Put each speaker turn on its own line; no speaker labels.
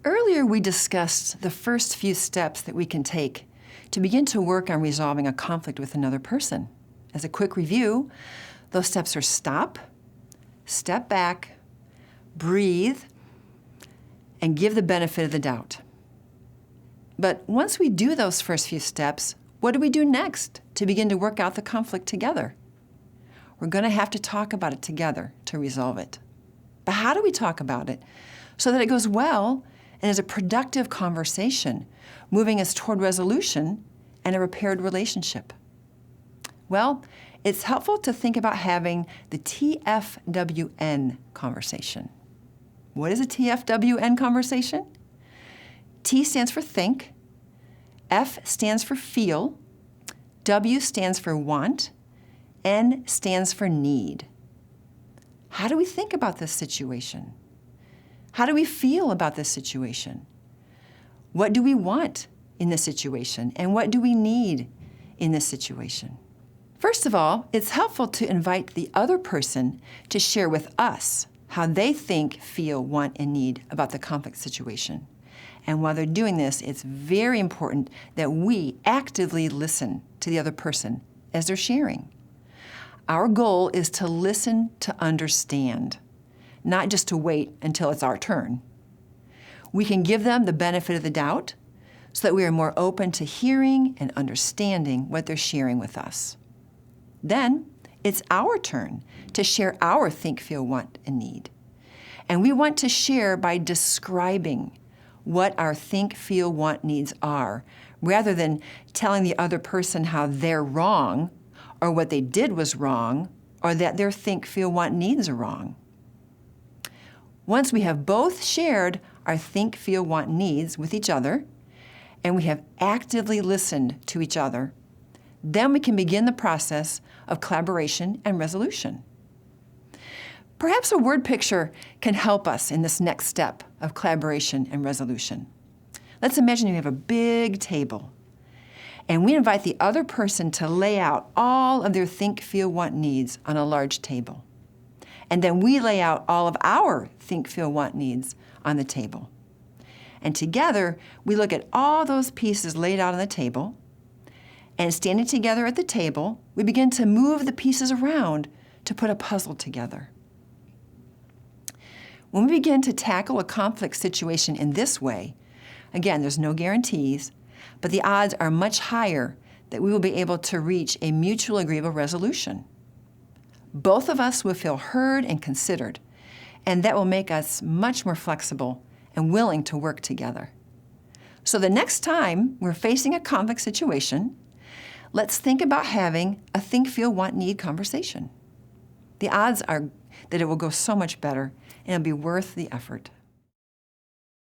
Earlier, we discussed the first few steps that we can take to begin to work on resolving a conflict with another person. As a quick review, those steps are stop, step back, breathe, and give the benefit of the doubt. But once we do those first few steps, what do we do next to begin to work out the conflict together? We're going to have to talk about it together to resolve it. But how do we talk about it so that it goes well and is a productive conversation, moving us toward resolution and a repaired relationship? Well, it's helpful to think about having the TFWN conversation. What is a TFWN conversation? T stands for think, F stands for feel, W stands for want, N stands for need. How do we think about this situation? How do we feel about this situation? What do we want in this situation? And what do we need in this situation? First of all, it's helpful to invite the other person to share with us how they think, feel, want, and need about the conflict situation. And while they're doing this, it's very important that we actively listen to the other person as they're sharing. Our goal is to listen to understand, not just to wait until it's our turn. We can give them the benefit of the doubt so that we are more open to hearing and understanding what they're sharing with us. Then it's our turn to share our think, feel, want, and need. And we want to share by describing what our think, feel, want, needs are, rather than telling the other person how they're wrong, or what they did was wrong, or that their think, feel, want, needs are wrong. Once we have both shared our think, feel, want, needs with each other, and we have actively listened to each other, then we can begin the process of collaboration and resolution. Perhaps a word picture can help us in this next step of collaboration and resolution. Let's imagine you have a big table, and we invite the other person to lay out all of their think, feel, want, needs on a large table. And then we lay out all of our think, feel, want, needs on the table. And together, we look at all those pieces laid out on the table, and standing together at the table, we begin to move the pieces around to put a puzzle together. When we begin to tackle a conflict situation in this way, again, there's no guarantees, but the odds are much higher that we will be able to reach a mutual agreeable resolution. Both of us will feel heard and considered, and that will make us much more flexible and willing to work together. So the next time we're facing a conflict situation, let's think about having a think, feel, want, need conversation. The odds are that it will go so much better and it'll be worth the effort.